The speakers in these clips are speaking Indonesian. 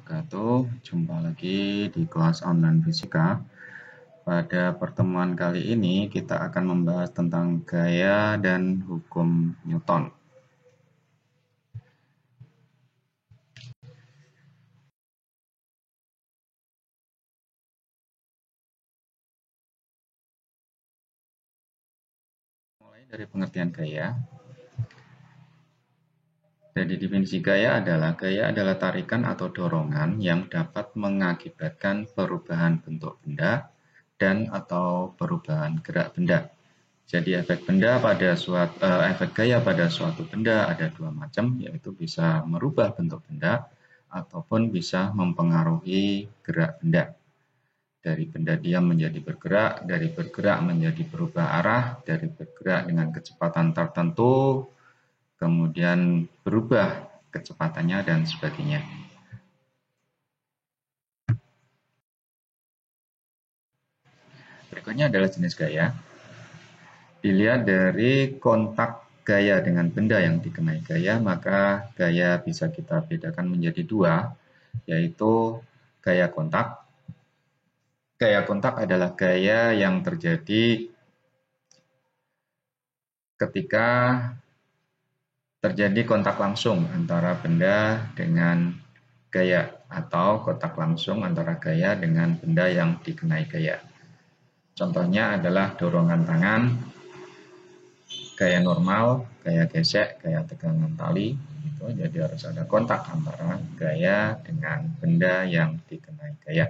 wabarakatuh. Jumpa lagi di kelas online fisika. Pada pertemuan kali ini kita akan membahas tentang gaya dan hukum Newton. Mulai dari pengertian gaya. Jadi definisi gaya adalah tarikan atau dorongan yang dapat mengakibatkan perubahan bentuk benda dan atau perubahan gerak benda. Jadi efek gaya pada suatu benda ada dua macam, yaitu bisa merubah bentuk benda ataupun bisa mempengaruhi gerak benda. Dari benda diam menjadi bergerak, dari bergerak menjadi berubah arah, dari bergerak dengan kecepatan tertentu, kemudian berubah kecepatannya dan sebagainya. Berikutnya adalah jenis gaya. Dilihat dari kontak gaya dengan benda yang dikenai gaya, maka gaya bisa kita bedakan menjadi dua, yaitu gaya kontak. Gaya kontak adalah gaya yang terjadi ketika terjadi kontak langsung antara benda dengan gaya atau kontak langsung antara gaya dengan benda yang dikenai gaya. Contohnya adalah dorongan tangan, gaya normal, gaya gesek, gaya tegangan tali. Jadi harus ada kontak antara gaya dengan benda yang dikenai gaya.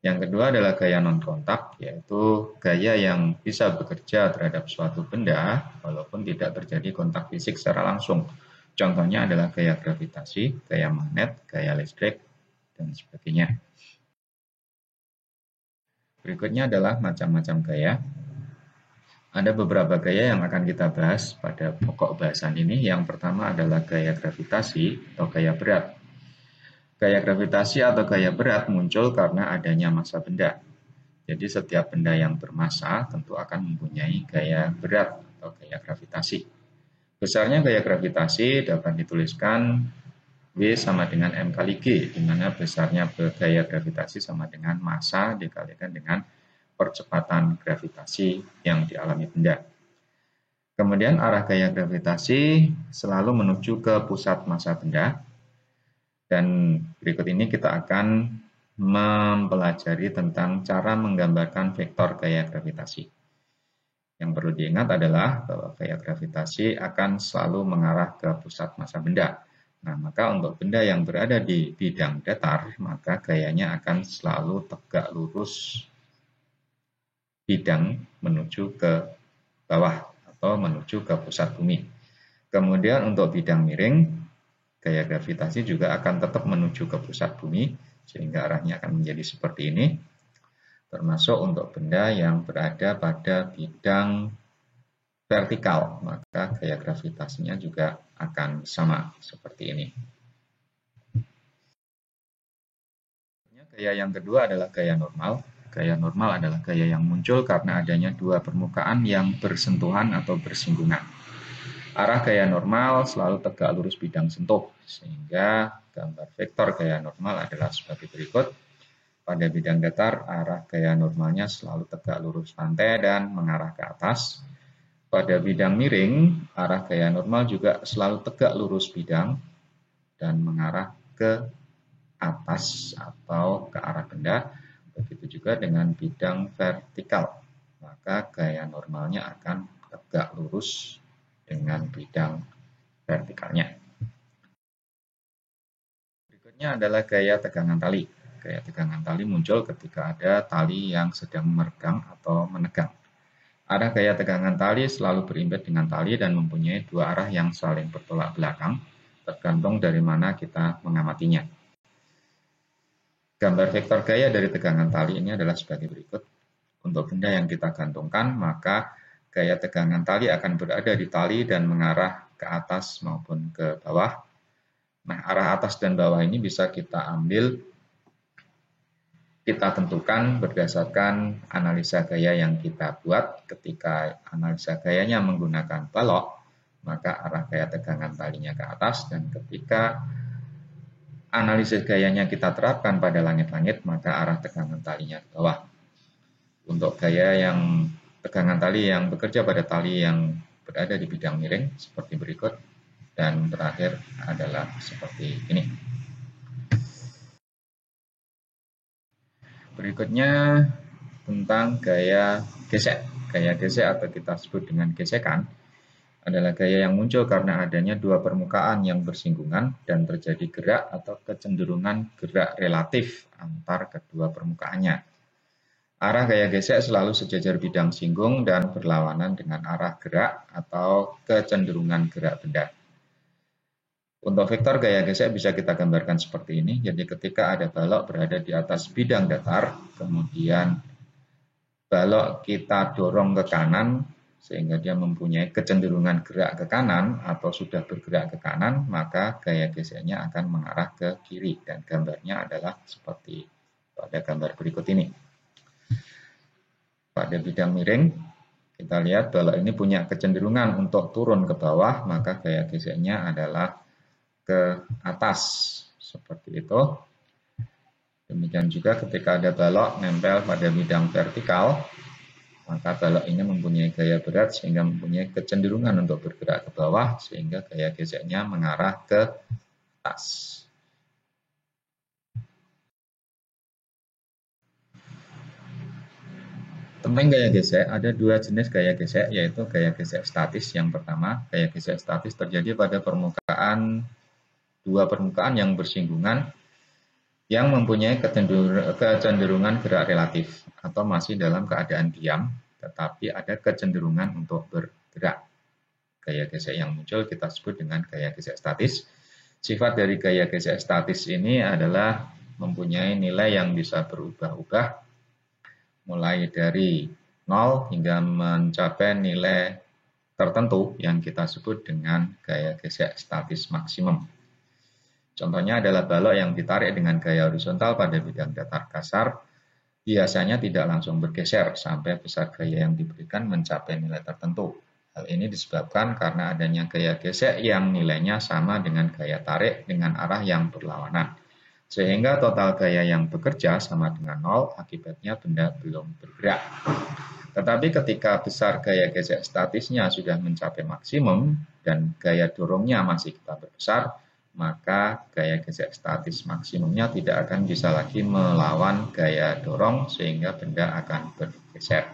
Yang kedua adalah gaya non-kontak, yaitu gaya yang bisa bekerja terhadap suatu benda walaupun tidak terjadi kontak fisik secara langsung. Contohnya adalah gaya gravitasi, gaya magnet, gaya listrik, dan sebagainya. Berikutnya adalah macam-macam gaya. Ada beberapa gaya yang akan kita bahas pada pokok bahasan ini. Yang pertama adalah gaya gravitasi atau gaya berat. Gaya gravitasi atau gaya berat muncul karena adanya massa benda. Jadi setiap benda yang bermassa tentu akan mempunyai gaya berat atau gaya gravitasi. Besarnya gaya gravitasi dapat dituliskan W sama dengan M kali G, di mana besarnya gaya gravitasi sama dengan massa dikalikan dengan percepatan gravitasi yang dialami benda. Kemudian arah gaya gravitasi selalu menuju ke pusat massa benda. Dan berikut ini kita akan mempelajari tentang cara menggambarkan vektor gaya gravitasi. Yang perlu diingat adalah bahwa gaya gravitasi akan selalu mengarah ke pusat massa benda. Nah, maka untuk benda yang berada di bidang datar, maka gayanya akan selalu tegak lurus bidang menuju ke bawah atau menuju ke pusat bumi. Kemudian untuk bidang miring, gaya gravitasi juga akan tetap menuju ke pusat bumi, sehingga arahnya akan menjadi seperti ini, termasuk untuk benda yang berada pada bidang vertikal, maka gaya gravitasinya juga akan sama seperti ini. Gaya yang kedua adalah gaya normal. Gaya normal adalah gaya yang muncul karena adanya dua permukaan yang bersentuhan atau bersinggungan. Arah gaya normal selalu tegak lurus bidang sentuh, sehingga gambar vektor gaya normal adalah sebagai berikut. Pada bidang datar, arah gaya normalnya selalu tegak lurus pantai dan mengarah ke atas. Pada bidang miring, arah gaya normal juga selalu tegak lurus bidang dan mengarah ke atas atau ke arah benda. Begitu juga dengan bidang vertikal, maka gaya normalnya akan tegak lurus dengan bidang vertikalnya. Berikutnya adalah gaya tegangan tali. Gaya tegangan tali muncul ketika ada tali yang sedang meregang atau menegang. Arah gaya tegangan tali selalu berimbit dengan tali dan mempunyai dua arah yang saling bertolak belakang, tergantung dari mana kita mengamatinya. Gambar vektor gaya dari tegangan tali ini adalah sebagai berikut. Untuk benda yang kita gantungkan, maka gaya tegangan tali akan berada di tali dan mengarah ke atas maupun ke bawah. Nah, arah atas dan bawah ini bisa kita tentukan berdasarkan analisa gaya yang kita buat. Ketika analisa gayanya menggunakan balok, maka arah gaya tegangan talinya ke atas, dan ketika analisis gayanya kita terapkan pada langit-langit, maka arah tegangan talinya ke bawah. Untuk gaya yang tegangan tali yang bekerja pada tali yang berada di bidang miring seperti berikut, dan terakhir adalah seperti ini. Berikutnya tentang gaya gesek. Gaya gesek atau kita sebut dengan gesekan adalah gaya yang muncul karena adanya dua permukaan yang bersinggungan dan terjadi gerak atau kecenderungan gerak relatif antar kedua permukaannya. Arah gaya gesek selalu sejajar bidang singgung dan berlawanan dengan arah gerak atau kecenderungan gerak benda. Untuk vektor gaya gesek bisa kita gambarkan seperti ini. Jadi ketika ada balok berada di atas bidang datar, kemudian balok kita dorong ke kanan, sehingga dia mempunyai kecenderungan gerak ke kanan atau sudah bergerak ke kanan, maka gaya geseknya akan mengarah ke kiri. Dan gambarnya adalah seperti pada gambar berikut ini. Pada bidang miring, kita lihat balok ini punya kecenderungan untuk turun ke bawah, maka gaya geseknya adalah ke atas, seperti itu. Demikian juga ketika ada balok nempel pada bidang vertikal, maka balok ini mempunyai gaya berat sehingga mempunyai kecenderungan untuk bergerak ke bawah, sehingga gaya geseknya mengarah ke atas. Tentang gaya gesek, ada dua jenis gaya gesek, yaitu gaya gesek statis. Yang pertama, gaya gesek statis terjadi pada dua permukaan yang bersinggungan yang mempunyai kecenderungan gerak relatif atau masih dalam keadaan diam, tetapi ada kecenderungan untuk bergerak. Gaya gesek yang muncul kita sebut dengan gaya gesek statis. Sifat dari gaya gesek statis ini adalah mempunyai nilai yang bisa berubah-ubah, mulai dari 0 hingga mencapai nilai tertentu yang kita sebut dengan gaya gesek statis maksimum. Contohnya adalah balok yang ditarik dengan gaya horizontal pada bidang datar kasar, biasanya tidak langsung bergeser sampai besar gaya yang diberikan mencapai nilai tertentu. Hal ini disebabkan karena adanya gaya gesek yang nilainya sama dengan gaya tarik dengan arah yang berlawanan. Sehingga total gaya yang bekerja sama dengan 0, akibatnya benda belum bergerak. Tetapi ketika besar gaya gesek statisnya sudah mencapai maksimum dan gaya dorongnya masih kita perbesar, maka gaya gesek statis maksimumnya tidak akan bisa lagi melawan gaya dorong sehingga benda akan bergeser.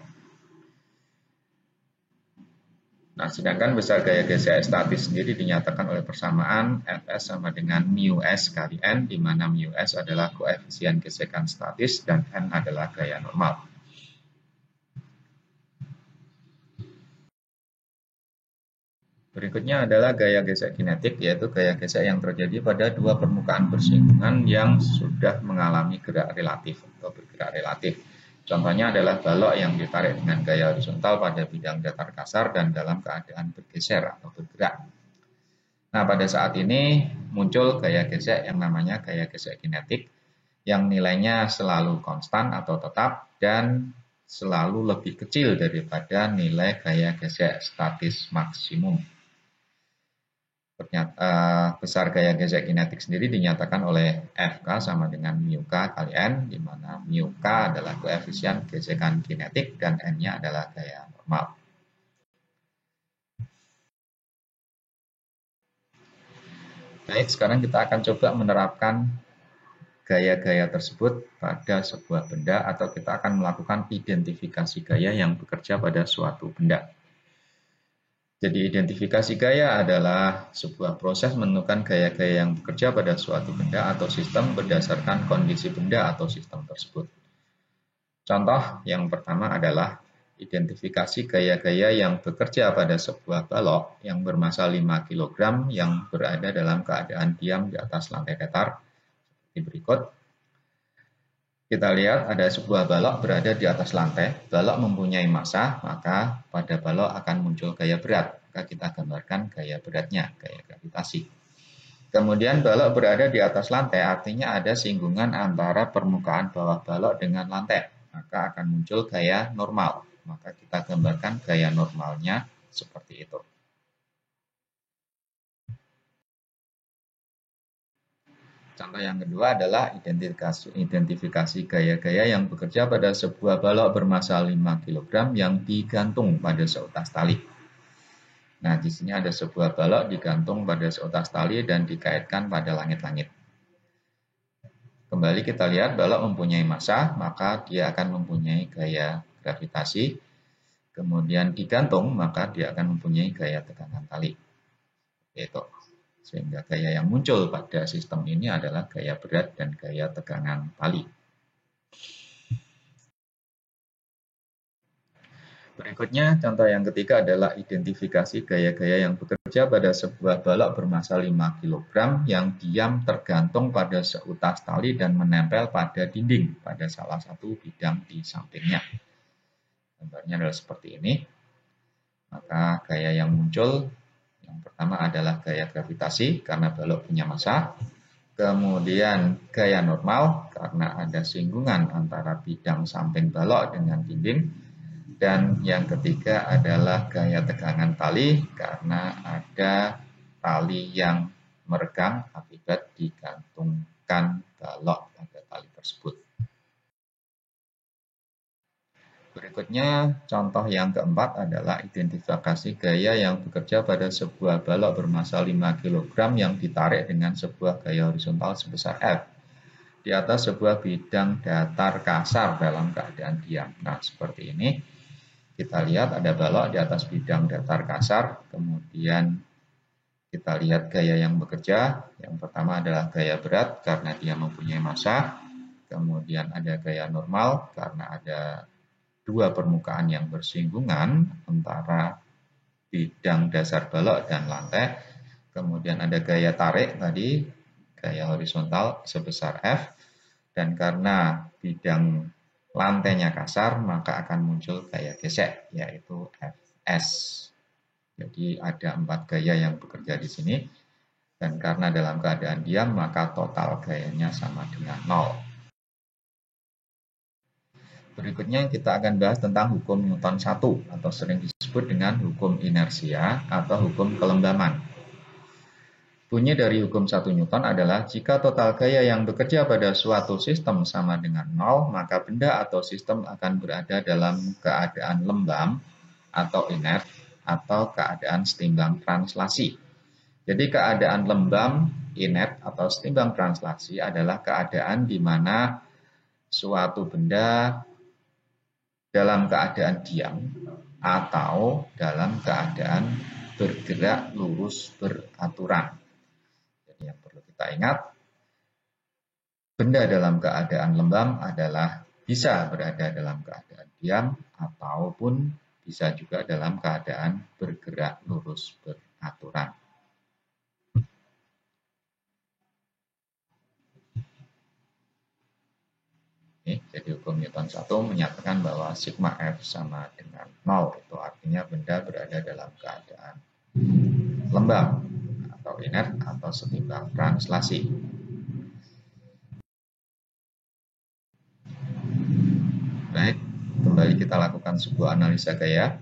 Nah, sedangkan besar gaya gesek statis sendiri dinyatakan oleh persamaan Fs sama dengan mu S kali N, di mana mu S adalah koefisien gesekan statis dan N adalah gaya normal. Berikutnya adalah gaya gesek kinetik, yaitu gaya gesek yang terjadi pada dua permukaan bersinggungan yang sudah mengalami gerak relatif atau bergerak relatif. Contohnya adalah balok yang ditarik dengan gaya horizontal pada bidang datar kasar dan dalam keadaan bergeser atau bergerak. Nah, pada saat ini muncul gaya gesek yang namanya gaya gesek kinetik, yang nilainya selalu konstan atau tetap dan selalu lebih kecil daripada nilai gaya gesek statis maksimum. Besar gaya gesek kinetik sendiri dinyatakan oleh Fk sama dengan mu K kali N, di mana mu K adalah koefisien gesekan kinetik dan N-nya adalah gaya normal. Baik, sekarang kita akan coba menerapkan gaya-gaya tersebut pada sebuah benda, atau kita akan melakukan identifikasi gaya yang bekerja pada suatu benda. Jadi identifikasi gaya adalah sebuah proses menentukan gaya-gaya yang bekerja pada suatu benda atau sistem berdasarkan kondisi benda atau sistem tersebut. Contoh yang pertama adalah identifikasi gaya-gaya yang bekerja pada sebuah balok yang bermassa 5 kg yang berada dalam keadaan diam di atas lantai datar. Seperti berikut. Kita lihat ada sebuah balok berada di atas lantai. Balok mempunyai massa, maka pada balok akan muncul gaya berat. Maka kita gambarkan gaya beratnya, gaya gravitasi. Kemudian balok berada di atas lantai, artinya ada singgungan antara permukaan bawah balok dengan lantai. Maka akan muncul gaya normal. Maka kita gambarkan gaya normalnya seperti itu. Contoh yang kedua adalah identifikasi gaya-gaya yang bekerja pada sebuah balok bermassa 5 kg yang digantung pada seutas tali. Nah, di sini ada sebuah balok digantung pada seutas tali dan dikaitkan pada langit-langit. Kembali kita lihat balok mempunyai massa, maka dia akan mempunyai gaya gravitasi. Kemudian digantung, maka dia akan mempunyai gaya tekanan tali. Itu. Sehingga gaya yang muncul pada sistem ini adalah gaya berat dan gaya tegangan tali. Berikutnya, contoh yang ketiga adalah identifikasi gaya-gaya yang bekerja pada sebuah balok bermassa 5 kg yang diam tergantung pada seutas tali dan menempel pada dinding pada salah satu bidang di sampingnya. Gambarnya adalah seperti ini. Maka gaya yang muncul yang pertama adalah gaya gravitasi karena balok punya massa. Kemudian gaya normal karena ada singgungan antara bidang samping balok dengan dinding. Dan yang ketiga adalah gaya tegangan tali karena ada tali yang meregang akibat digantungkan balok pada tali tersebut. Berikutnya, contoh yang keempat adalah identifikasi gaya yang bekerja pada sebuah balok bermassa 5 kg yang ditarik dengan sebuah gaya horizontal sebesar F di atas sebuah bidang datar kasar dalam keadaan diam. Nah, seperti ini. Kita lihat ada balok di atas bidang datar kasar, kemudian kita lihat gaya yang bekerja. Yang pertama adalah gaya berat karena dia mempunyai massa, kemudian ada gaya normal karena ada dua permukaan yang bersinggungan antara bidang dasar balok dan lantai. Kemudian ada gaya tarik tadi, gaya horizontal sebesar F. Dan karena bidang lantainya kasar, maka akan muncul gaya gesek, yaitu Fs. Jadi ada 4 gaya yang bekerja di sini. Dan karena dalam keadaan diam, maka total gayanya sama dengan 0. Berikutnya kita akan bahas tentang hukum Newton 1 atau sering disebut dengan hukum inersia atau hukum kelembaman. Bunyi dari hukum 1 Newton adalah jika total gaya yang bekerja pada suatu sistem sama dengan 0, maka benda atau sistem akan berada dalam keadaan lembam atau inert atau keadaan setimbang translasi. Jadi keadaan lembam, inert atau setimbang translasi adalah keadaan di mana suatu benda dalam keadaan diam atau dalam keadaan bergerak lurus beraturan. Jadi yang perlu kita ingat, benda dalam keadaan lembam adalah bisa berada dalam keadaan diam ataupun bisa juga dalam keadaan bergerak lurus beraturan. Jadi hukum Newton 1 menyatakan bahwa sigma F sama dengan 0. Itu artinya benda berada dalam keadaan lembab atau inert atau setimbang translasi. Baik, kembali kita lakukan sebuah analisa gaya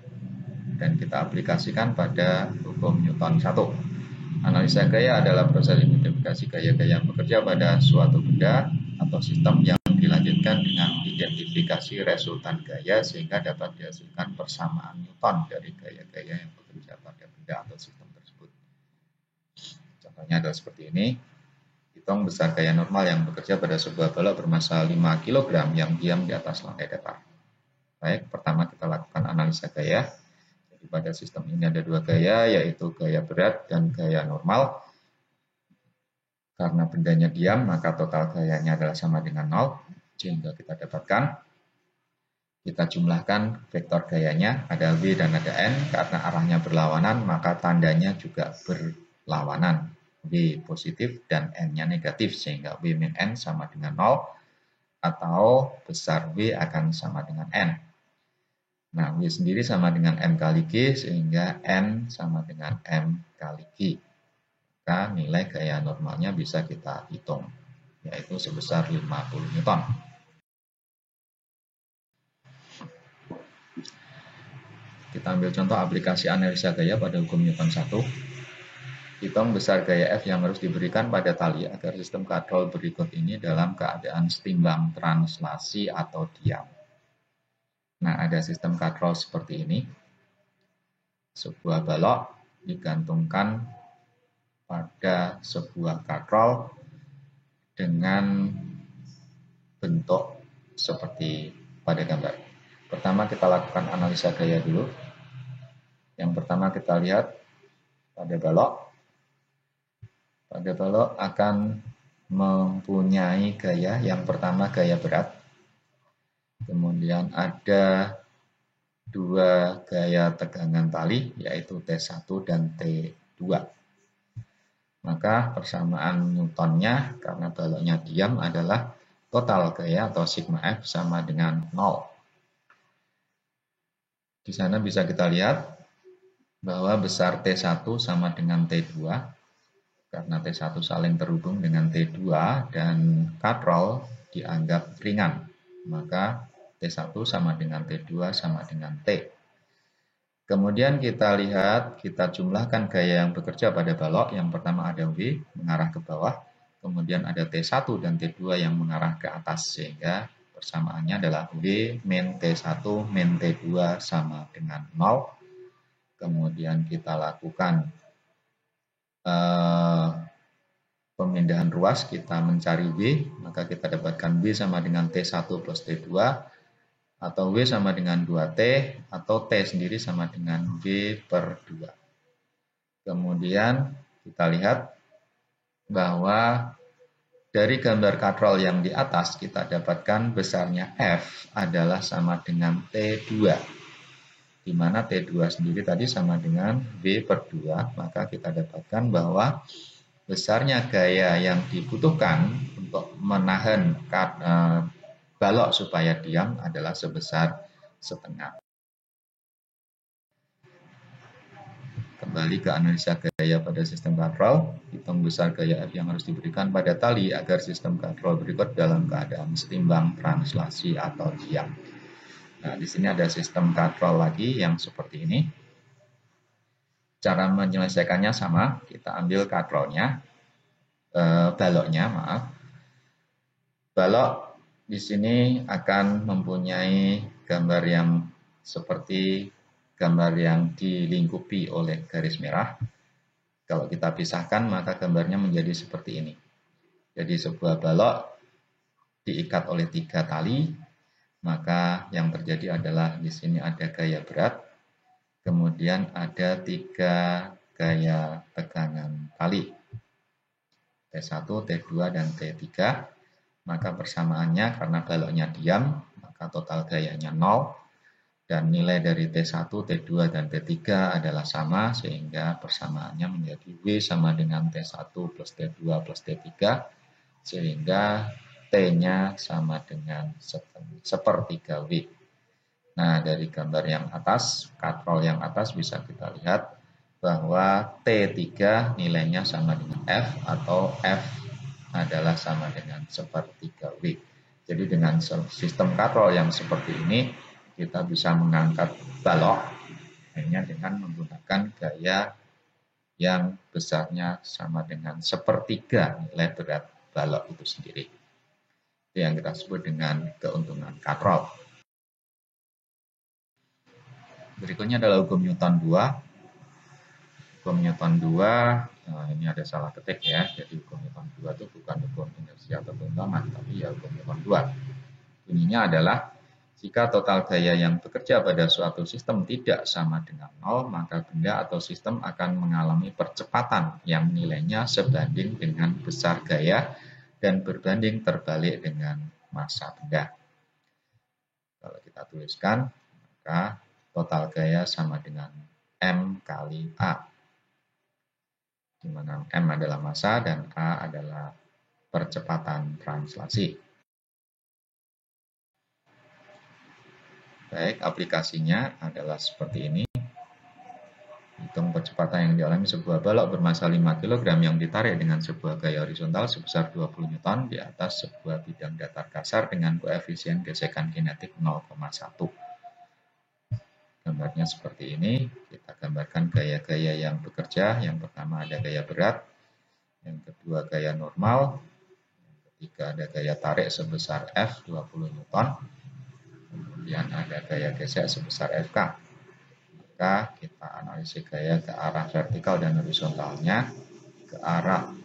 dan kita aplikasikan pada hukum Newton 1. Analisa gaya adalah proses identifikasi gaya-gaya yang bekerja pada suatu benda atau sistem yang dilanjutkan dengan identifikasi resultan gaya sehingga dapat dihasilkan persamaan Newton dari gaya-gaya yang bekerja pada benda atau sistem tersebut. Contohnya adalah seperti ini. Hitung besar gaya normal yang bekerja pada sebuah balok bermassa 5 kg yang diam di atas lantai datar. Baik, pertama kita lakukan analisa gaya. Jadi pada sistem ini ada dua gaya, yaitu gaya berat dan gaya normal. Karena bendanya diam, maka total gayanya adalah sama dengan 0. Sehingga kita dapatkan, kita jumlahkan vektor gayanya, ada W dan ada N. Karena arahnya berlawanan, maka tandanya juga berlawanan. W positif dan N-nya negatif, sehingga W min N sama dengan 0. Atau besar W akan sama dengan N. Nah, W sendiri sama dengan M kali G, sehingga N sama dengan M kali G. Maka nilai gaya normalnya bisa kita hitung, yaitu sebesar 50 Newton. Kita ambil contoh aplikasi analisa gaya pada hukum Newton 1. Hitung besar gaya F yang harus diberikan pada tali agar sistem katrol berikut ini dalam keadaan setimbang translasi atau diam. Nah, ada sistem katrol seperti ini. Sebuah balok digantungkan pada sebuah katrol dengan bentuk seperti pada gambar. Pertama kita lakukan analisa gaya dulu. Yang pertama kita lihat pada balok. Pada balok akan mempunyai gaya, yang pertama gaya berat. Kemudian ada dua gaya tegangan tali, yaitu T1 dan T2. Maka persamaan Newtonnya, karena baloknya diam, adalah total gaya atau sigma F sama dengan 0. Di sana bisa kita lihat bahwa besar T1 sama dengan T2, karena T1 saling terhubung dengan T2 dan katrol dianggap ringan, maka T1 sama dengan T2 sama dengan T. Kemudian kita lihat, kita jumlahkan gaya yang bekerja pada balok. Yang pertama ada W mengarah ke bawah, kemudian ada T1 dan T2 yang mengarah ke atas, sehingga persamaannya adalah W min T1 min T2 sama dengan 0. Kemudian kita lakukan pemindahan ruas, kita mencari W, maka kita dapatkan W sama dengan T1 plus T2, atau W sama dengan 2T, atau T sendiri sama dengan W per 2. Kemudian kita lihat bahwa dari gambar katrol yang di atas kita dapatkan besarnya F adalah sama dengan T2, di mana T2 sendiri tadi sama dengan W per 2, maka kita dapatkan bahwa besarnya gaya yang dibutuhkan untuk menahan balok supaya diam adalah sebesar setengah. Kembali ke analisa gaya pada sistem katrol, hitung besar gaya F yang harus diberikan pada tali agar sistem katrol berikut dalam keadaan setimbang translasi atau diam. Nah, di sini ada sistem katrol lagi yang seperti ini. Cara menyelesaikannya sama, kita ambil katrolnya, baloknya, maaf. Balok di sini akan mempunyai gambar yang seperti gambar yang dilingkupi oleh garis merah. Kalau kita pisahkan, maka gambarnya menjadi seperti ini. Jadi sebuah balok diikat oleh 3 tali, maka yang terjadi adalah di sini ada gaya berat, kemudian ada 3 gaya tegangan tali, T1, T2, dan T3. Maka persamaannya karena baloknya diam, maka total gayanya 0, dan nilai dari T1, T2, dan T3 adalah sama, sehingga persamaannya menjadi W sama dengan T1 plus T2 plus T3, sehingga T-nya sama dengan sepertiga W. Nah, dari gambar yang atas, katrol yang atas bisa kita lihat bahwa T3 nilainya sama dengan F, atau F adalah sama dengan sepertiga W. Jadi dengan sistem katrol yang seperti ini, kita bisa mengangkat balok hanya dengan menggunakan gaya yang besarnya sama dengan sepertiga nilai berat balok itu sendiri. Itu yang kita sebut dengan keuntungan katrol. Berikutnya adalah hukum Newton 2. Hukum Newton 2, ini ada salah ketik ya. Jadi hukum Newton 2 itu bukan hukum inersia atau keuntungan, tapi ya hukum Newton 2. Bunyinya adalah jika total gaya yang bekerja pada suatu sistem tidak sama dengan 0, maka benda atau sistem akan mengalami percepatan yang nilainya sebanding dengan besar gaya dan berbanding terbalik dengan massa benda. Kalau kita tuliskan, maka total gaya sama dengan M kali A, di mana M adalah massa dan A adalah percepatan translasi. Baik, aplikasinya adalah seperti ini. Hitung percepatan yang dialami sebuah balok bermassa 5 kg yang ditarik dengan sebuah gaya horizontal sebesar 20 Newton di atas sebuah bidang datar kasar dengan koefisien gesekan kinetik 0,1. gambarnya seperti ini. Kita gambarkan gaya-gaya yang bekerja. Yang pertama ada gaya berat, yang kedua gaya normal, yang ketiga ada gaya tarik sebesar F 20 Newton, kemudian ada gaya gesek sebesar Fk. Maka kita analisis gaya ke arah vertikal dan horizontalnya. Ke arah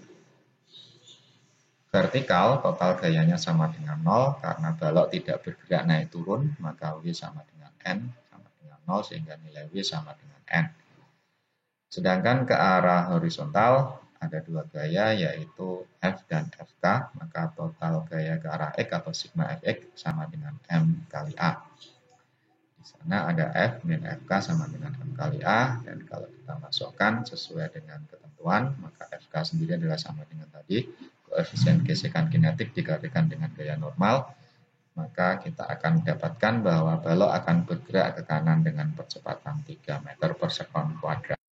vertikal, total gayanya sama dengan 0, karena balok tidak bergerak naik turun, maka W sama dengan N, sama dengan 0, sehingga nilai W sama dengan N. Sedangkan ke arah horizontal, ada dua gaya, yaitu F dan Fk, maka total gaya ke arah X atau sigma Fx sama dengan M kali A. Di sana ada F min Fk sama dengan M kali A, dan kalau kita masukkan sesuai dengan ketentuan, maka Fk sendiri adalah sama dengan tadi, koefisien gesekan kinetik dikalikan dengan gaya normal, maka kita akan mendapatkan bahwa balok akan bergerak ke kanan dengan percepatan 3 meter per sekon kuadrat.